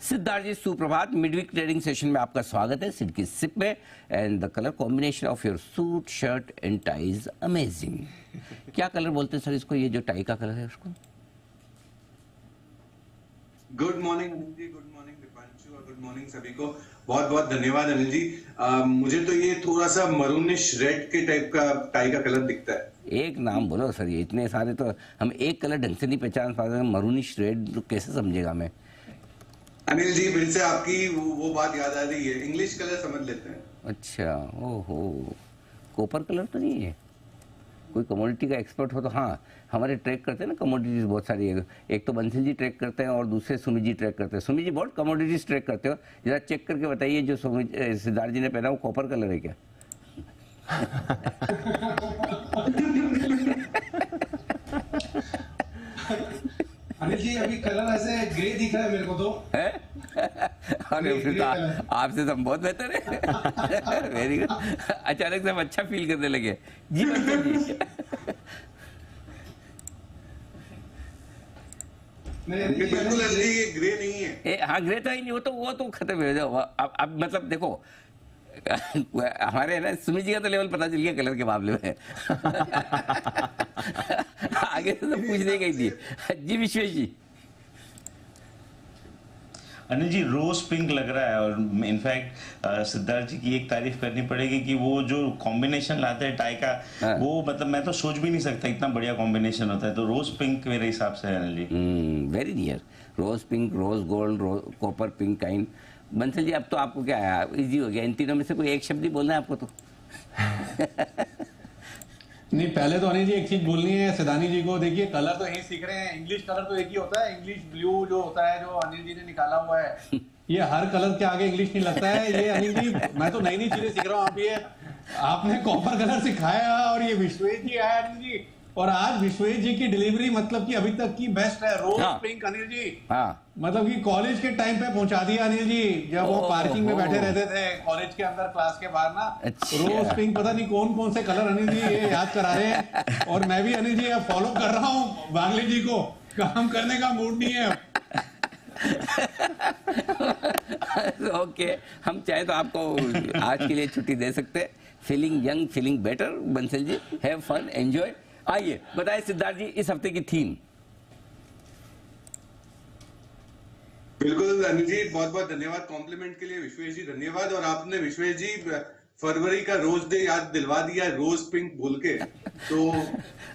सिद्धार्थ जी सुप्रभात। Midweek trading session में आपका स्वागत है सिड की सिप में। And the colour combination of your suit shirt and tie is amazing. क्या कलर बोलते हैं सर इसको, ये जो टाई का कलर है उसको? Good morning Anil ji, good morning Deepanshu और गुड मॉर्निंग सभी को। बहुत बहुत धन्यवाद अनिल जी। मुझे तो ये थोड़ा सा मरूनिश रेड के टाइप का टाई का कलर दिखता है। एक नाम बोलो सर, ये इतने सारे तो हम एक कलर ढंग से नहीं पहचान पाते। मरूनिश रेड तो कैसे समझेगा मैं? अनिल जी फिर से आपकी वो बात याद आ रही है, इंग्लिश कलर समझ लेते हैं। अच्छा, ओहो, कॉपर कलर तो नहीं है? कोई कमोडिटी का एक्सपर्ट हो तो। हाँ, हमारे ट्रैक करते हैं ना कमोडिटीज बहुत सारी है। एक तो बंसल जी ट्रैक करते हैं और दूसरे सुमित जी ट्रैक करते हैं। सुमित जी बहुत कमोडिटीज ट्रैक करते हो, जरा चेक करके बताइए जो सिद्धार्थ जी ने पहना वो कॉपर कलर है क्या? अनिल जी अभी कलर ऐसे ग्रे दिख रहा है मेरे को तो। अरे फिर तो आपसे तो हम बहुत बेहतर है। Very good. अचानक से हम अच्छा फील करने लगे। जी जी। बिल्कुल ये ग्रे नहीं है। हाँ, ग्रे तो ही नहीं, वो तो खत्म हो जाओ। अब मतलब देखो हमारे ना सुमित जी का तो लेवल पता चल गया कलर के मामले में। आगे से तो पूछने गई थी। जी विश्वेश जी। अनिल जी रोज पिंक लग रहा है और इनफैक्ट सिद्धार्थ जी की एक तारीफ करनी पड़ेगी कि वो जो कॉम्बिनेशन लाते हैं टाई का, वो मतलब मैं तो सोच भी नहीं सकता इतना बढ़िया कॉम्बिनेशन होता है। तो रोज पिंक मेरे हिसाब से है Anil ji. Very near. Rose pink, rose gold, copper pink kind. Bansal ji अब तो आपको क्या है, इजी हो गया। इन तीनों में से कोई एक शब्द ही बोलना है आपको तो। नहीं, पहले तो अनिल जी एक चीज बोलनी है सिदानी जी को। देखिए कलर तो यही सीख रहे हैं, इंग्लिश कलर तो एक ही होता है। इंग्लिश ब्लू जो होता है, जो अनिल जी ने निकाला हुआ है, ये हर कलर के आगे इंग्लिश नहीं लगता है। ये अनिल जी मैं तो नई नई चीजें सीख रहा हूँ। आप ये आपने कॉपर कलर सिखाया और ये विश्वेश जी आया अनिल जी, और आज विश्वेश जी की डिलीवरी मतलब कि अभी तक की बेस्ट है। रोज पिंक अनिल जी, मतलब कि कॉलेज के टाइम पे पहुंचा दिया अनिल जी, जब वो पार्किंग में बैठे रहते थे कॉलेज के अंदर क्लास के बाहर ना। रोज पिंक, पता नहीं कौन कौन से कलर अनिल जी ये याद करा रहे हैं। और मैं भी अनिल जी अब फॉलो कर रहा हूँ बांग्ली जी को। काम करने का मूड नहीं है। ओके, हम चाहे तो आपको आज के लिए छुट्टी दे सकते हैं। Feeling young, feeling better. Bansal ji have fun, enjoy. आइए बताइए सिद्धार्थ जी इस हफ्ते की थीम। बिल्कुल अनिल जी, बहुत बहुत धन्यवाद कॉम्प्लीमेंट के लिए। विश्वेश जी धन्यवाद। और आपने विश्वेश जी फरवरी का रोज डे याद दिलवा दिया रोज पिंक बोल के। तो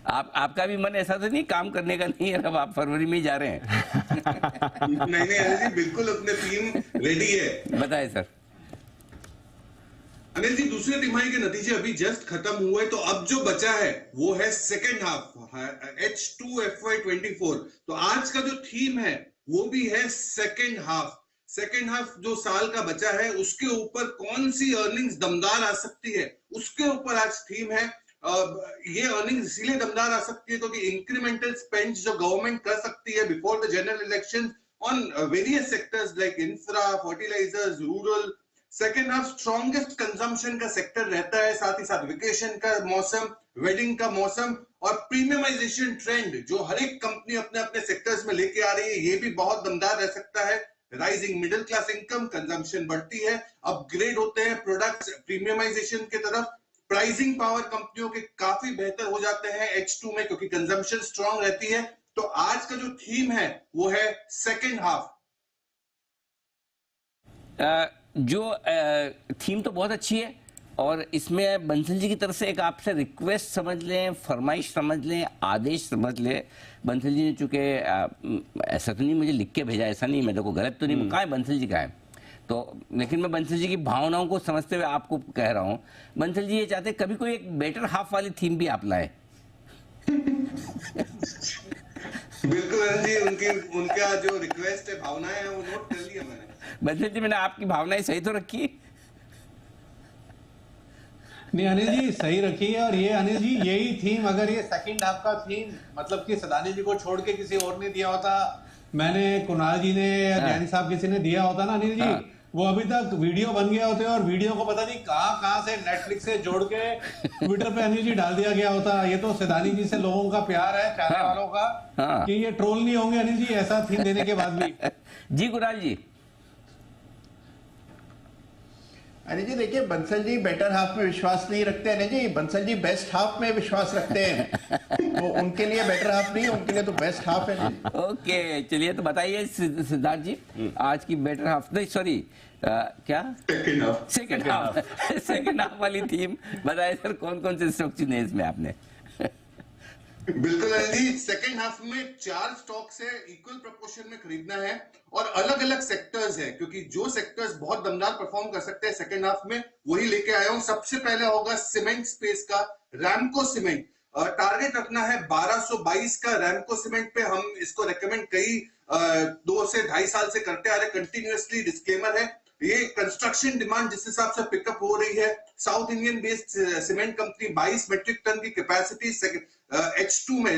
आपका भी मन ऐसा तो नहीं काम करने का नहीं है, अब आप फरवरी में ही जा रहे हैं? नहीं अनिल जी, बिल्कुल अपने टीम रेडी है। बताए सर। अनिल जी दूसरे तिमाही के नतीजे अभी जस्ट खत्म हुए, तो अब जो बचा है वो है सेकेंड हाफ, H2 FY24। तो आज का जो थीम है वो भी है सेकेंड हाफ। सेकेंड हाफ जो साल का बचा है उसके ऊपर कौन सी अर्निंग्स दमदार आ सकती है, उसके ऊपर आज थीम है। ये अर्निंग्स इसीलिए दमदार आ सकती है क्योंकि इंक्रीमेंटल स्पेंड जो गवर्नमेंट कर सकती है before the general election on various sectors like infra, fertilizers, rural. Second half strongest consumption का सेक्टर रहता है, साथ ही साथ वेकेशन का मौसम, वेडिंग का मौसम और प्रीमियमाइजेशन ट्रेंड जो हर एक कंपनी अपने अपने सेक्टर्स में लेके आ रही है, ये भी बहुत दमदार रह सकता है। Rising middle class income, consumption बढ़ती है, अपग्रेड होते हैं प्रोडक्ट्स प्रीमियमाइजेशन की तरफ। प्राइसिंग पावर कंपनियों के काफी बेहतर हो जाते हैं H2 में क्योंकि कंजम्पशन स्ट्रांग रहती है। तो आज का जो थीम है वो है सेकेंड हाफ। जो थीम तो बहुत अच्छी है और इसमें बंसल जी की तरफ से एक आपसे रिक्वेस्ट समझ लें, फरमाइश समझ लें, आदेश समझ लें। बंसल जी ने चूंकि ऐसा तो नहीं मुझे लिख के भेजा, ऐसा नहीं, मैं देखो गलत तो नहीं कहा है, बंसल जी का है तो, लेकिन मैं बंसल जी की भावनाओं को समझते हुए आपको कह रहा हूँ। बंसल जी ये चाहते कभी कोई एक बेटर हाफ वाली थीम भी आप लाए। बिल्कुल जी, उनका जो रिक्वेस्ट है, भावनाएं हैं, वो नोट कर लिया मैंने। बंसल जी मैंने आपकी भावनाएं सही तो रखी? नहीं अनिल जी सही रखी है। और ये अनिल जी यही थीम, अगर ये सेकंड हाफ का थीम मतलब कि सदानी जी को छोड़ के किसी और ने दिया होता, मैंने, कुणाल जी ने या ज्ञानी साहब किसी ने दिया होता ना अनिल जी, वो अभी तक वीडियो बन गया होते और वीडियो को पता नहीं कहां से नेटफ्लिक्स से जोड़ के ट्विटर पे अनिल जी डाल दिया गया होता। ये तो सिदानी जी से लोगों का प्यार है, चाहने वालों का, कि ये ट्रोल नहीं होंगे अनिल जी ऐसा थीम देने के बाद भी। जी कुणाल जी। अनिल जी देखिए, बंसल जी बेटर हाफ में विश्वास नहीं रखते। अनिल जी, बंसल जी बेस्ट हाफ में विश्वास रखते हैं। तो उनके लिए बेटर हाफ नहीं है, उनके लिए तो बेस्ट हाफ है। ओके, चलिए तो बताइए सिद्धार्थ जी, आज की बेटर हाफ नहीं, सॉरी क्या सेकंड हाफ सेकंड हाफ वाली थीम बताइए सर, कौन कौन से स्टॉक चुने इसमें आपने? बिल्कुल अनिल जी, सेकेंड हाफ में 4 स्टॉक्स है, इक्वल प्रोपोर्शन में खरीदना है और अलग अलग सेक्टर्स है, क्योंकि जो सेक्टर्स बहुत दमदार परफॉर्म कर सकते हैं सेकेंड हाफ में वही लेके आया हूं। सबसे पहले होगा सीमेंट स्पेस का रैमको सीमेंट। टारगेट रखना है 1222 का। रैमको सीमेंट पे हम इसको रेकमेंड कई 2 से 2.5 साल से करते आ रहे कंटिन्यूअसली। डिस्क्लेमर है, ये कंस्ट्रक्शन डिमांड जिस हिसाब से पिकअप हो रही है, south Indian based cement company 22 metric ton की कैपेसिटी, H2 में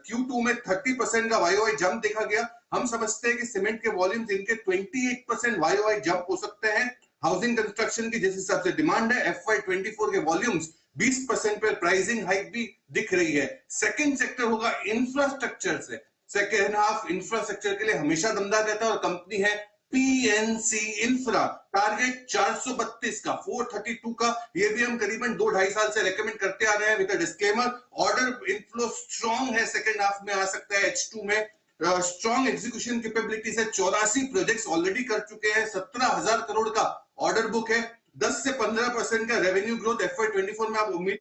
Q2 में 30% का YOY जंप देखा गया। हम समझते हैं कि सीमेंट के वॉल्यूम्स इनके 28% YOY जंप हो सकते हैं। हाउसिंग कंस्ट्रक्शन की जिस हिसाब से डिमांड है, FY24 के वॉल्यूम्स 20% पे प्राइसिंग हाइक भी दिख रही है। सेकंड सेक्टर होगा इंफ्रास्ट्रक्चर से। सेकेंड हाफ इंफ्रास्ट्रक्चर के लिए हमेशा दमदार रहता है और कंपनी है PNC इंफ्रा। टारगेट 432 का, 432 का। ये भी हम करीबन 2-2.5 साल से रेकमेंड करते आ रहे हैं। With a disclaimer, order inflow strong है, सेकंड हाफ में आ सकता है H2 में। स्ट्रॉन्ग एग्जीक्यूशन कैपेबिलिटी से 84 प्रोजेक्ट्स ऑलरेडी कर चुके हैं। 17,000 करोड़ का ऑर्डर बुक है। 10 से 15% का रेवेन्यू ग्रोथ FY24 में आप उम्मीद।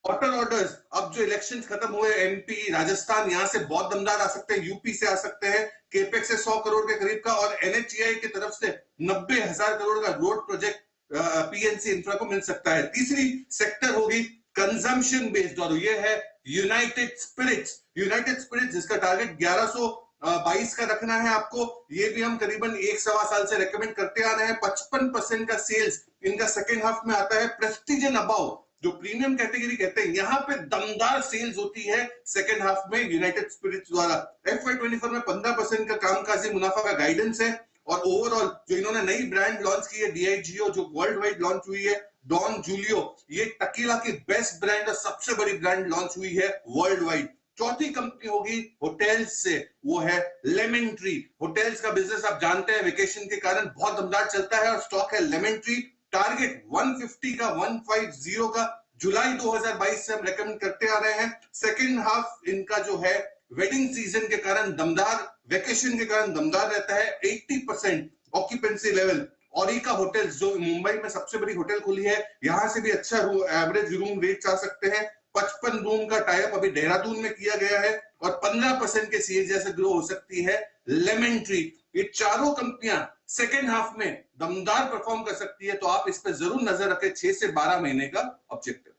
क्वार्टर ऑर्डर्स, अब जो इलेक्शंस खत्म हुए, MP, राजस्थान, यहां से बहुत दमदार आ सकते हैं, यूपी से आ सकते हैं। केपेक्स से 100 करोड़ के करीब का और NHAI की तरफ से 90,000 करोड़ का रोड प्रोजेक्ट PNC इंफ्रा को मिल सकता है। तीसरी सेक्टर होगी कंजम्पशन बेस्ड और ये है यूनाइटेड स्पिरिट्स। यूनाइटेड स्पिरिट्स जिसका टारगेट 1122 का रखना है आपको। ये भी हम करीबन 1-1.25 साल से रेकमेंड करते आ रहे हैं। 55% का सेल्स इनका सेकेंड हाफ में आता है। प्रेस्टीज एंड अबव, जो प्रीमियम कैटेगरी कहते हैं, यहां पे दमदार सेल्स होती है सेकेंड हाफ में यूनाइटेड स्पिरिट्स द्वारा। FY24 में 15% का कामकाजी मुनाफा का गाइडेंस है। और ओवरऑल जो इन्होंने नई ब्रांड लॉन्च की है DIGO, जो वर्ल्ड वाइड लॉन्च हुई है, डॉन जूलियो, ये टकीला की बेस्ट ब्रांड और सबसे बड़ी ब्रांड लॉन्च हुई है वर्ल्ड वाइड। चौथी कंपनी होगी होटल्स से, वो है लेमन ट्री। होटल्स का बिजनेस आप जानते हैं वेकेशन के कारण बहुत दमदार चलता है और स्टॉक है लेमन ट्री। टारगेट 150 का, 150 का। जुलाई 2022 से हम रेकमेंड करते आ रहे हैं। सेकेंड हाफ इनका जो है वेडिंग सीजन के कारण दमदार, वेकेशन के कारण दमदार रहता है। 80% ऑक्यूपेंसी लेवल। ओरिका होटल्स जो मुंबई में सबसे बड़ी होटल खुली है, यहां से भी अच्छा एवरेज रूम रेट्स आ सकते हैं। 55 रूम का टाइप अभी देहरादून में किया गया है और 15% के CAGR से ग्रो हो सकती है लेमन ट्री। ये चारों कंपनियां सेकेंड हाफ में दमदार परफॉर्म कर सकती है, तो आप इस पर जरूर नजर रखें। 6 से 12 महीने का ऑब्जेक्टिव।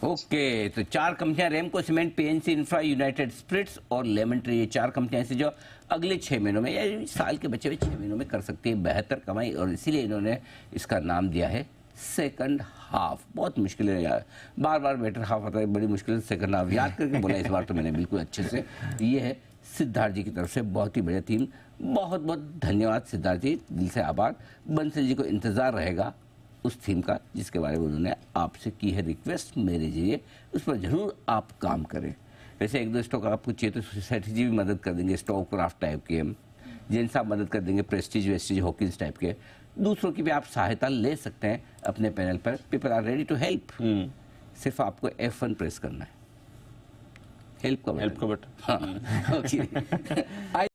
ओके, तो 4 कंपनियां, Ramco cement, PNC infra, United Spirits और लेमन ट्री, ये 4 कंपनियां ऐसी जो अगले 6 महीनों में या साल के बचे हुए 6 महीनों में कर सकती है बेहतर कमाई, और इसीलिए इन्होंने इसका नाम दिया है सेकंड हाफ। बहुत मुश्किल है यार, बार बार बेटर हाफ होता है, बड़ी मुश्किल से सेकंड हाफ याद करके बोला इस बार तो मैंने बिल्कुल अच्छे से। ये है सिद्धार्थ जी की तरफ से बहुत ही बढ़िया थीम। बहुत बहुत धन्यवाद सिद्धार्थ जी, दिल से आभार। बंसल जी को इंतज़ार रहेगा उस थीम का जिसके बारे में उन्होंने आपसे की है रिक्वेस्ट मेरे जरिए, उस पर जरूर आप काम करें। वैसे 1-2 स्टॉक आपको चाहिए तो सेठी जी भी मदद कर देंगे, स्टॉक क्राफ्ट टाइप के, जिन साहब मदद कर देंगे, प्रेस्टीज वेस्टीज हॉकिंस टाइप के। दूसरों की भी आप सहायता ले सकते हैं अपने पैनल पर। People are ready to help. सिर्फ आपको F1 प्रेस करना है, हेल्प का बटन। हाँ, ओके।